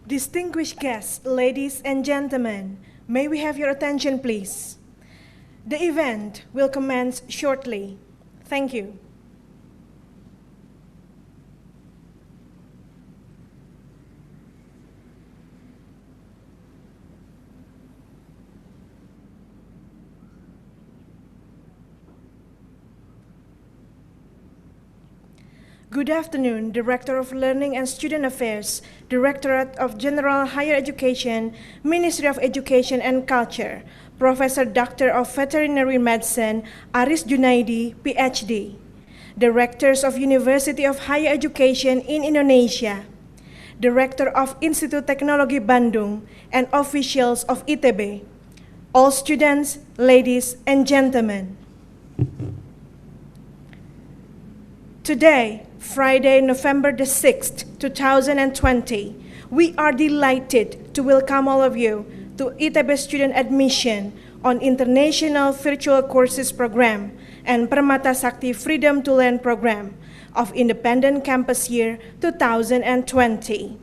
Distinguished guests, ladies and gentlemen, may we have your attention, please? The event will commence shortly. Thank you. Good afternoon, Director of Learning and Student Affairs, Directorate of General Higher Education, Ministry of Education and Culture, Professor Doctor of Veterinary Medicine, Aris Junaidi, PhD, Directors of University of Higher Education in Indonesia, Director of Institut Teknologi Bandung, and officials of ITB, all students, ladies and gentlemen. Today, Friday, November the 6th, 2020, we are delighted to welcome all of you to ITB Student Admission on International Virtual Courses Program and Permata Sakti Freedom to Learn Program of Independent Campus Year 2020.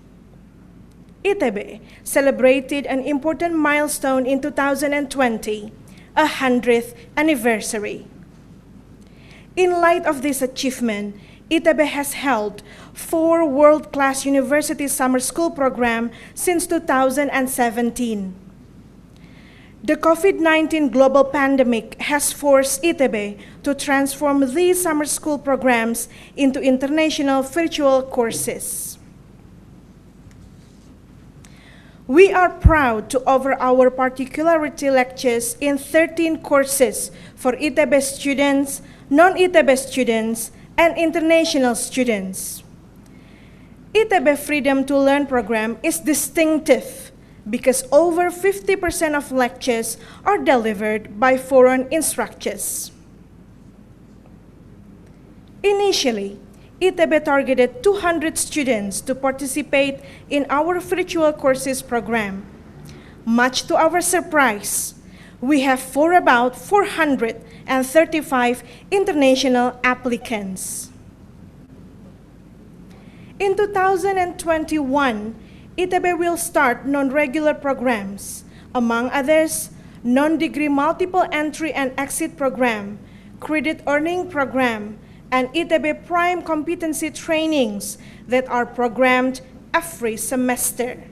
ITB celebrated an important milestone in 2020, 100th anniversary. In light of this achievement, ITB has held 4 world-class university summer school programs since 2017. The COVID-19 global pandemic has forced ITB to transform these summer school programs into international virtual courses. We are proud to offer our particularity lectures in 13 courses for ITB students, non-ITB students, and international students. ITB Freedom to Learn program is distinctive because over 50% of lectures are delivered by foreign instructors. Initially, ITB targeted 200 students to participate in our virtual courses program. Much to our surprise, we have about 435 international applicants. In 2021, ITB will start non-regular programs, among others, non-degree multiple entry and exit program, credit earning program, and ITB Prime competency trainings that are programmed every semester.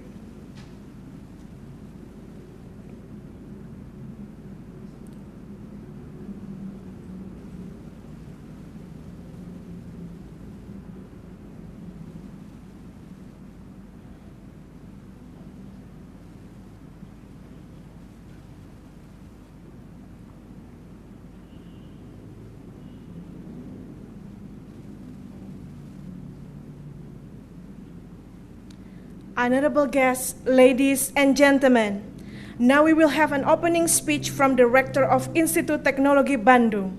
Honorable guests, ladies and gentlemen, now we will have an opening speech from the Rector of Institut Teknologi Bandung.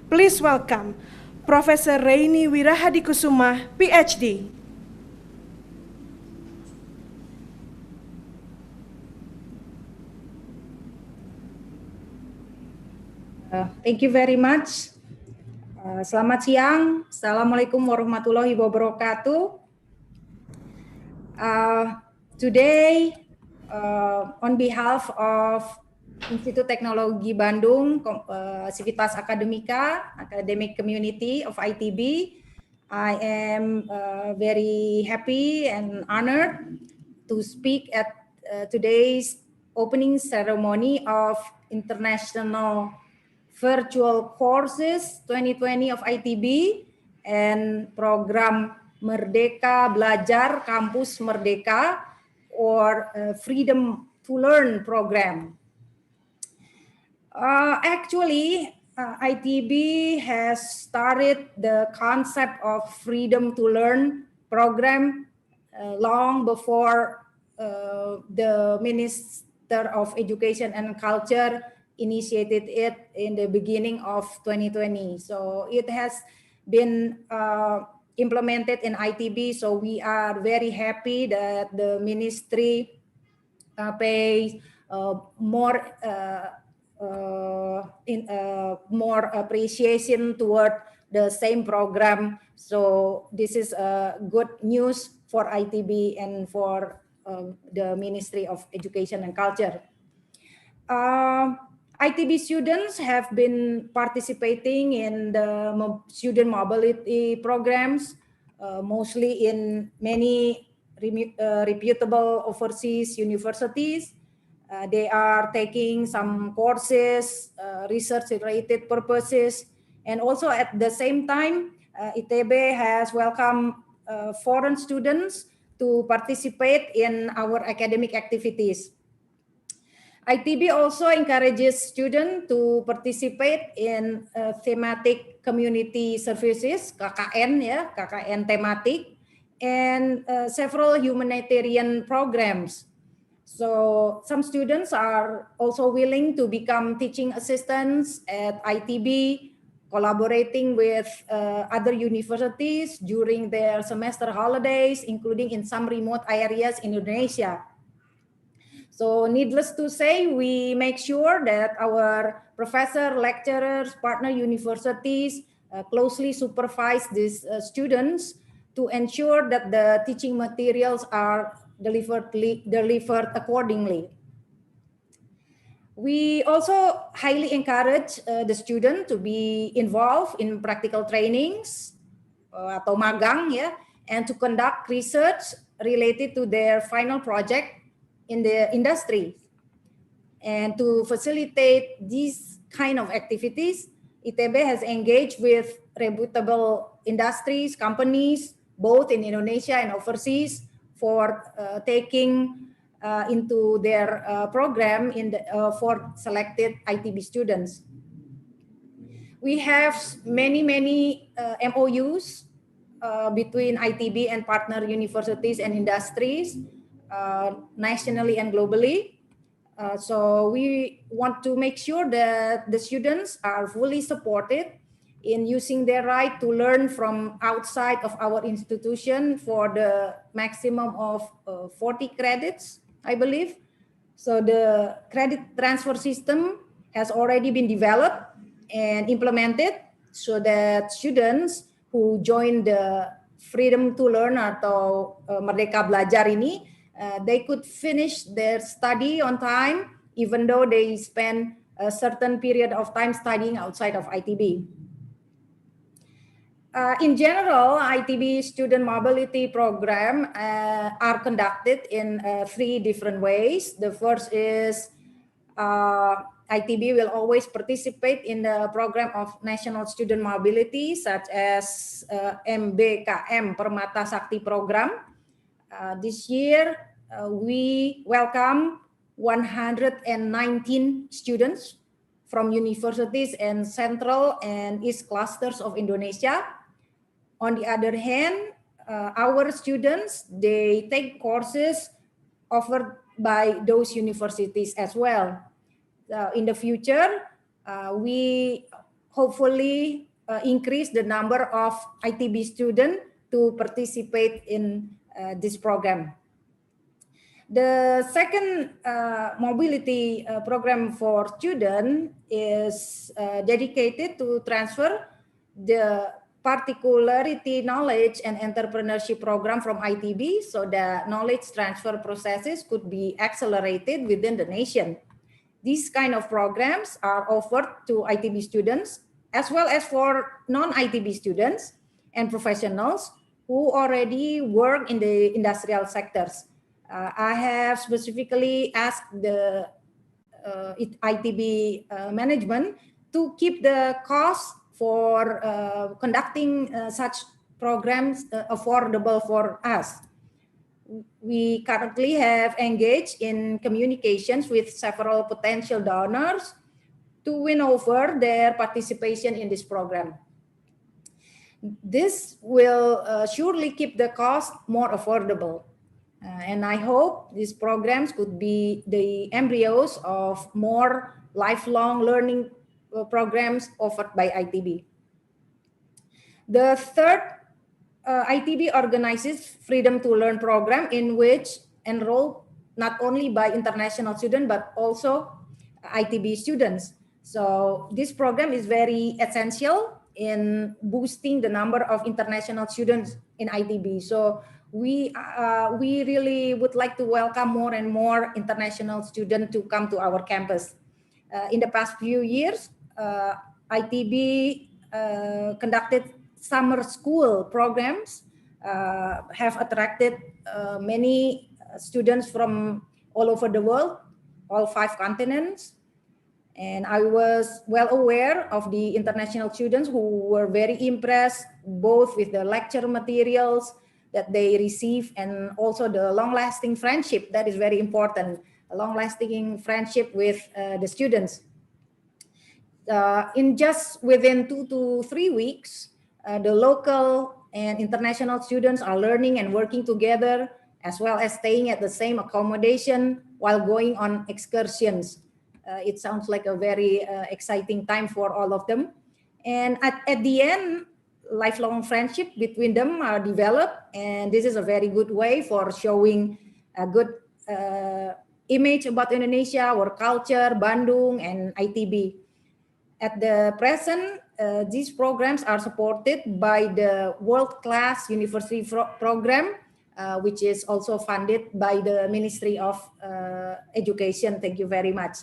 Please welcome Professor Reini Wirahadikusuma, PhD. Thank you very much. Selamat siang. Assalamualaikum warahmatullahi wabarakatuh. Today, on behalf of Institut Teknologi Bandung, Civitas Academica, academic community of ITB, I am very happy and honored to speak at today's opening ceremony of International Virtual Courses 2020 of ITB and program Merdeka Belajar Kampus Merdeka or Freedom to Learn program. Actually, ITB has started the concept of Freedom to Learn program long before the Minister of Education and Culture initiated it in the beginning of 2020. So it has been implemented in ITB, so we are very happy that the ministry pays more appreciation toward the same program. So this is good news for ITB and for the Ministry of Education and Culture. ITB students have been participating in the student mobility programs, mostly in many reputable overseas universities. They are taking some courses, research-related purposes, and also at the same time, ITB has welcomed foreign students to participate in our academic activities. ITB also encourages students to participate in thematic community services, KKN ya, KKN tematik, and several humanitarian programs. So some students are also willing to become teaching assistants at ITB, collaborating with other universities during their semester holidays, including in some remote areas in Indonesia. So needless to say, we make sure that our professor, lecturers, partner universities closely supervise these students to ensure that the teaching materials are delivered accordingly. We also highly encourage the student to be involved in practical trainings atau magang ya, and to conduct research related to their final project in the industry. And to facilitate these kind of activities, ITB has engaged with reputable industries, companies, both in Indonesia and overseas, for taking into their program for selected ITB students. We have many MOUs between ITB and partner universities and industries, nationally and globally. So we want to make sure that the students are fully supported in using their right to learn from outside of our institution for the maximum of 40 credits, I believe. So the credit transfer system has already been developed and implemented so that students who join the Freedom to Learn atau Merdeka Belajar ini, they could finish their study on time even though they spend a certain period of time studying outside of ITB. In general, ITB student mobility program are conducted in 3 different ways. The first is ITB will always participate in the program of national student mobility, such as MBKM Permata Sakti program. This year, we welcome 119 students from universities and central and east clusters of Indonesia. On the other hand, our students, they take courses offered by those universities as well. In the future, we hopefully increase the number of ITB students to participate in this program. The second mobility program for students is dedicated to transfer the particularity knowledge and entrepreneurship program from ITB, so the knowledge transfer processes could be accelerated within the nation. These kind of programs are offered to ITB students as well as for non-ITB students and professionals who already work in the industrial sectors. I have specifically asked the ITB management to keep the cost for conducting such programs affordable for us. We currently have engaged in communications with several potential donors to win over their participation in this program. This will surely keep the cost more affordable. And I hope these programs could be the embryos of more lifelong learning programs offered by ITB. The third, ITB organizes Freedom to Learn program, in which enroll not only by international students, but also ITB students. So this program is very essential in boosting the number of international students in ITB. So we really would like to welcome more and more international students to come to our campus. In the past few years, ITB conducted summer school programs, have attracted many students from all over the world, all 5 continents. And I was well aware of the international students who were very impressed both with the lecture materials that they receive and also the long-lasting friendship that is very important, a long-lasting friendship with the students. In just within 2 to 3 weeks, the local and international students are learning and working together, as well as staying at the same accommodation while going on excursions. It sounds like a very exciting time for all of them. And at the end, lifelong friendship between them are developed, and this is a very good way for showing a good image about Indonesia, our culture, Bandung, and ITB. At the present, these programs are supported by the world-class university program, which is also funded by the Ministry of Education. Thank you very much.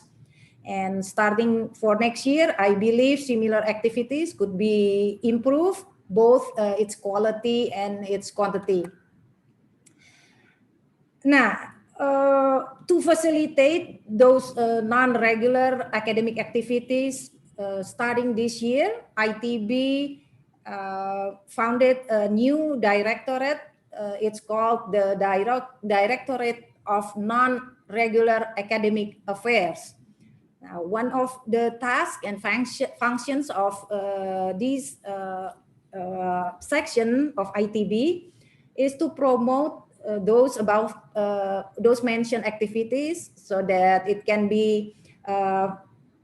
And starting for next year, I believe similar activities could be improved, both its quality and its quantity. Now, to facilitate those non-regular academic activities, starting this year, ITB founded a new directorate. It's called the Directorate of Non-Regular Academic Affairs. Now, one of the tasks and functions of this section of ITB is to promote those mentioned activities so that it can be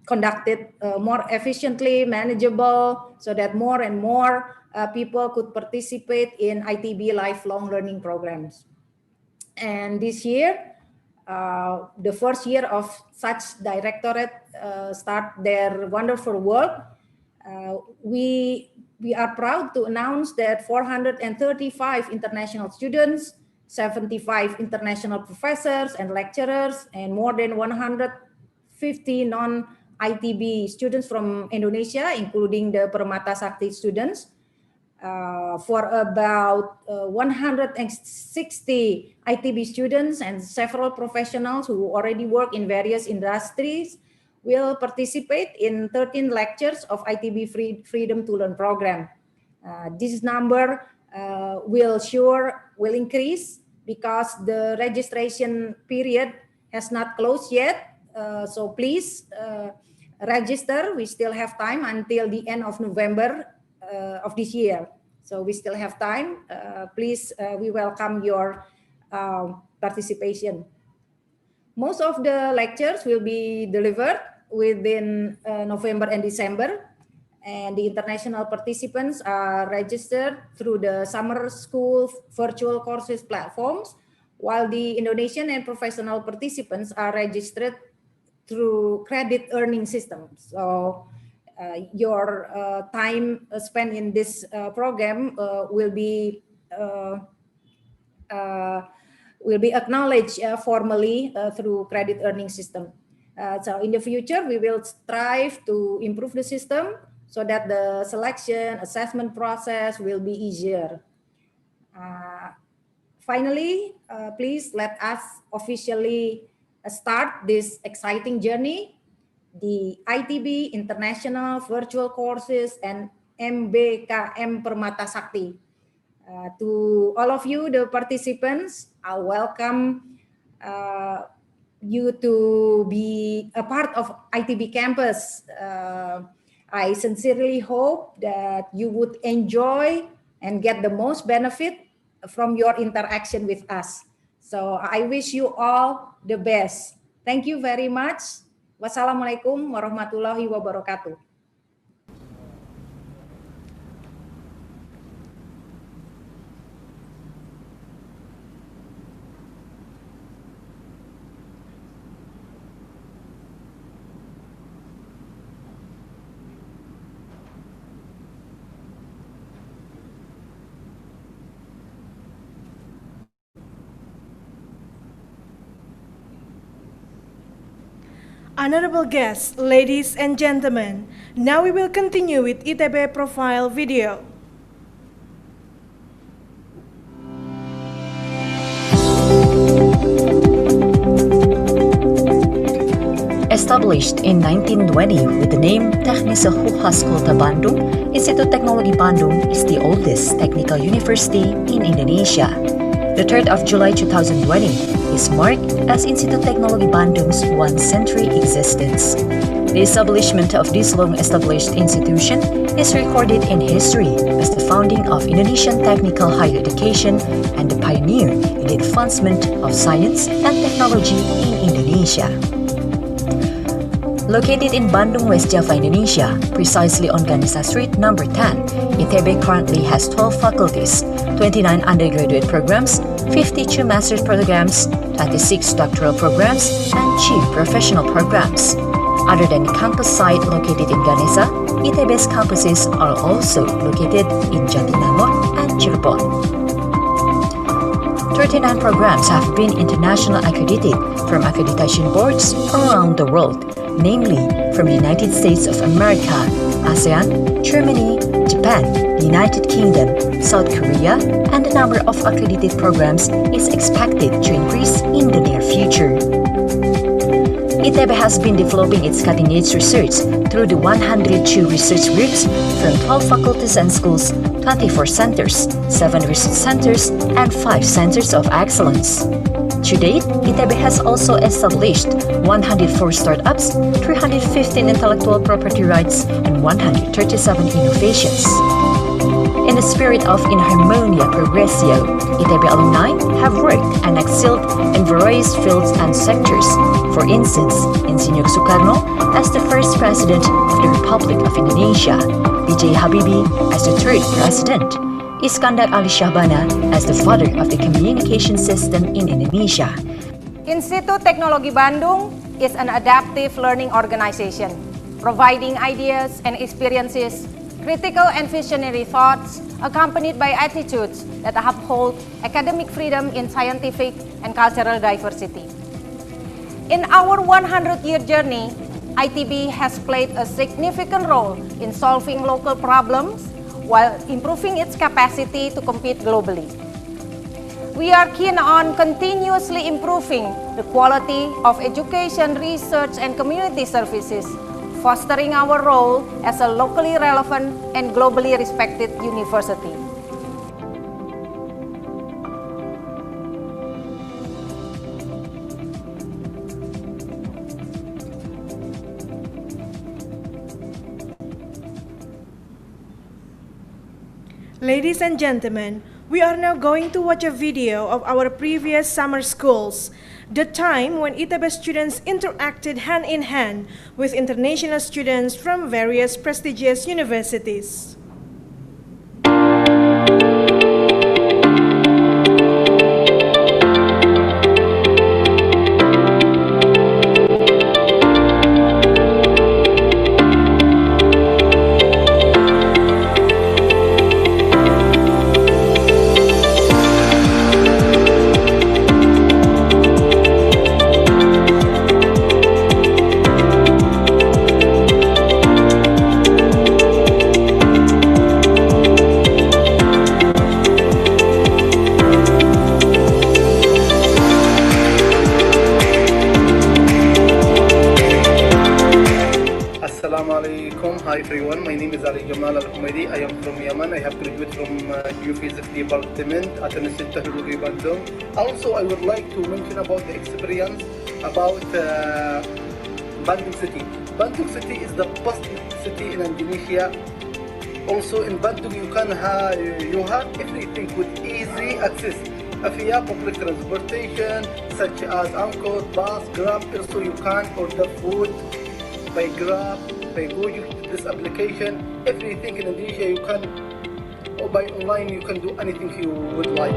conducted more efficiently, manageable, so that more and more people could participate in ITB lifelong learning programs. And this year, the first year of such directorate start their wonderful work. We are proud to announce that 435 international students, 75 international professors and lecturers, and more than 150 non-ITB students from Indonesia, including the Permata Sakti students, for about 160 ITB students and several professionals who already work in various industries will participate in 13 lectures of ITB Freedom to Learn program. This number will increase because the registration period has not closed yet. So please register. We still have time until the end of November of this year. So we still have time. Please, we welcome your participation. Most of the lectures will be delivered within November and December. And the international participants are registered through the summer school virtual courses platforms, while the Indonesian and professional participants are registered through credit earning systems. So your time spent in this program will be acknowledged formally through credit earning system. So in the future, we will strive to improve the system so that the selection assessment process will be easier. Finally, please let us officially start this exciting journey, the ITB International Virtual Courses and MBKM Permata Sakti. To all of you, the participants, I welcome you to be a part of ITB campus. I sincerely hope that you would enjoy and get the most benefit from your interaction with us. So I wish you all the best. Thank you very much. Wassalamualaikum warahmatullahi wabarakatuh. Honorable guests, ladies and gentlemen, now we will continue with ITB profile video. Established in 1920 with the name Technische Hogeschool te Bandung, Institut Teknologi Bandung is the oldest technical university in Indonesia. The 3rd of July 2020 is marked as Institut Teknologi Bandung's one-century existence. The establishment of this long-established institution is recorded in history as the founding of Indonesian technical higher education and the pioneer in the advancement of science and technology in Indonesia. Located in Bandung, West Java, Indonesia, precisely on Ganesha Street number 10, ITB currently has 12 faculties, 29 undergraduate programs, 52 master's programs, 26 doctoral programs, and 2 professional programs. Other than the campus site located in Ganesha, ITB's campuses are also located in Jatinangor and Cirebon. 39 programs have been international accredited from accreditation boards around the world, namely from the United States of America, ASEAN, Germany, Japan, the United Kingdom, South Korea, and the number of accredited programs is expected to increase in the near future. ITB has been developing its cutting-edge research through the 102 research groups from 12 faculties and schools, 24 centers, 7 research centers, and 5 centers of excellence. To date, ITB has also established 104 startups, 315 intellectual property rights, and 137 innovations. In the spirit of In Harmonia Progressio, ITB alumni have worked and excelled in various fields and sectors. For instance, Insinyur Soekarno as the first president of the Republic of Indonesia, B.J. Habibie as the third president, Iskandar Ali Shahbana as the father of the communication system in Indonesia. Institut Teknologi Bandung is an adaptive learning organization, providing ideas and experiences, critical and visionary thoughts, accompanied by attitudes that uphold academic freedom in scientific and cultural diversity. In our 100-year journey, ITB has played a significant role in solving local problems while improving its capacity to compete globally. We are keen on continuously improving the quality of education, research, and community services, fostering our role as a locally relevant and globally respected university. Ladies and gentlemen, we are now going to watch a video of our previous summer schools, the time when ITB students interacted hand in hand with international students from various prestigious universities. Hi everyone, my name is Ali Jamal Al-Humaidi. I am from Yemen. I have graduated from Geophysics Department at Institut Teknologi Bandung. Also, I would like to mention about the experience about Bandung City. Bandung City is the best city in Indonesia. Also in Bandung you have everything with easy access. Via public transportation such as Angkot, bus, Grab. Also you can order food by Grab, by going to this application. Everything in Indonesia you can, or by online you can do anything you would like.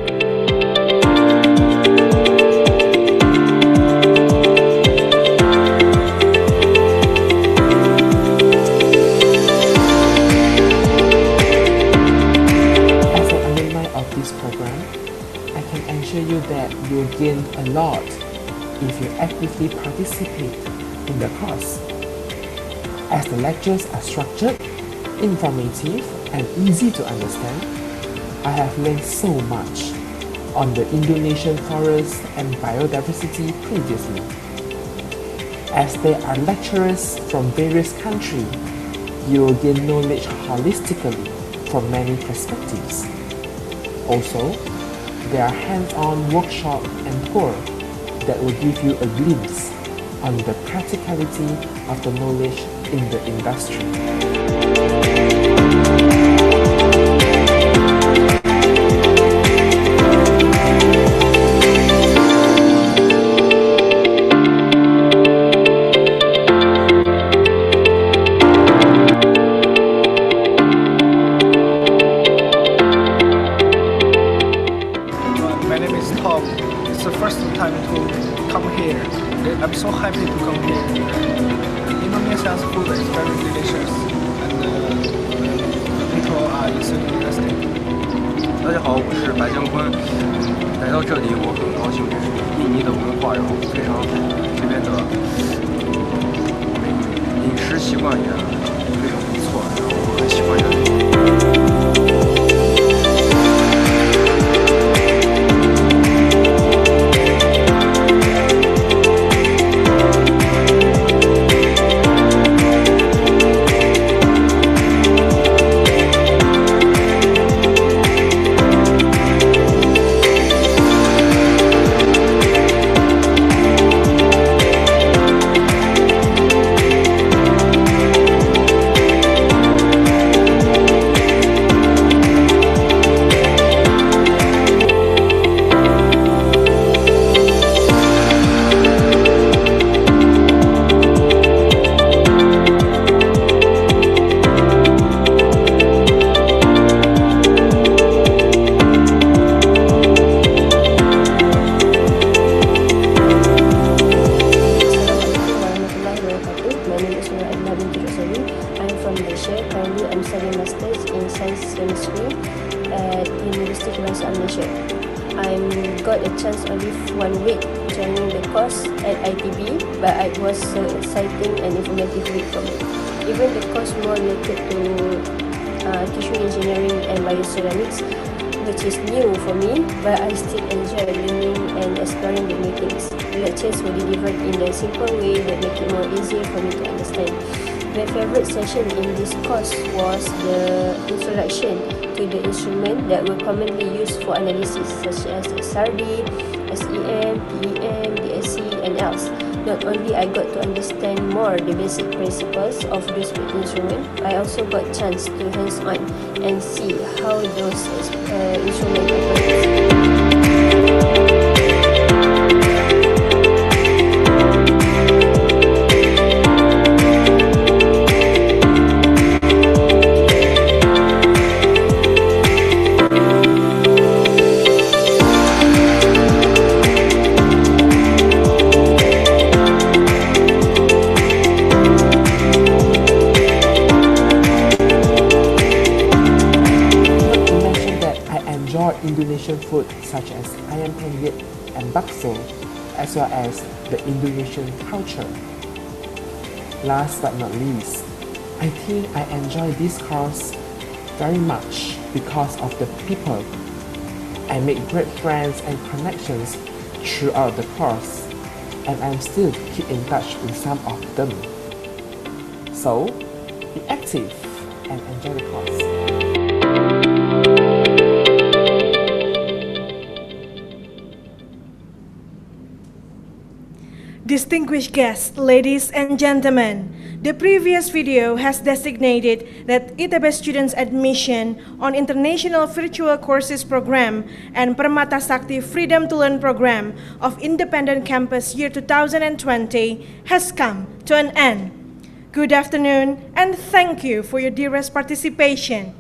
As an alumni of this program, I can assure you that you'll gain a lot if you actively participate in the course. As the lectures are structured, informative, and easy to understand, I have learned so much on the Indonesian forest and biodiversity previously. As there are lecturers from various countries, you will gain knowledge holistically from many perspectives. Also, there are hands-on workshop and tour that will give you a glimpse on the practicality of the knowledge in the industry. My name is Tom. It's the first time to come here. I'm so happy to come here. Indonesia's food is very delicious and the people are so interesting. 大家好，我是白江坤。来到这里我很高兴，这是印尼的文化，然后非常好，这边的饮食习惯也非常不错，然后我很喜欢这里。Currently, I'm studying masters in science chemistry at University of Malaysia. I got a chance only 1 week joining the course at ITB, but it was so exciting and informative week for me. Even the course more related to tissue engineering and bioceramics, which is new for me, but I still enjoy learning and exploring the new things. The lectures were delivered in a simple way that make it more easier for me to understand. My favorite session in this course was the introduction to the instrument that were commonly used for analysis, such as SRD, SEM, PEM, DSC, and else. Not only I got to understand more the basic principles of those instruments, I also got chance to hands-on and see how those instruments operate. Indonesian food such as ayam penyet and bakso, as well as the Indonesian culture. Last but not least, I think I enjoy this course very much because of the people. I make great friends and connections throughout the course, and I'm still keep in touch with some of them. So, be active and enjoy the course. Distinguished guests, ladies and gentlemen, the previous video has designated that ITB students' admission on International Virtual Courses Program and Permata Sakti Freedom to Learn Program of Independent Campus year 2020 has come to an end. Good afternoon and thank you for your dearest participation.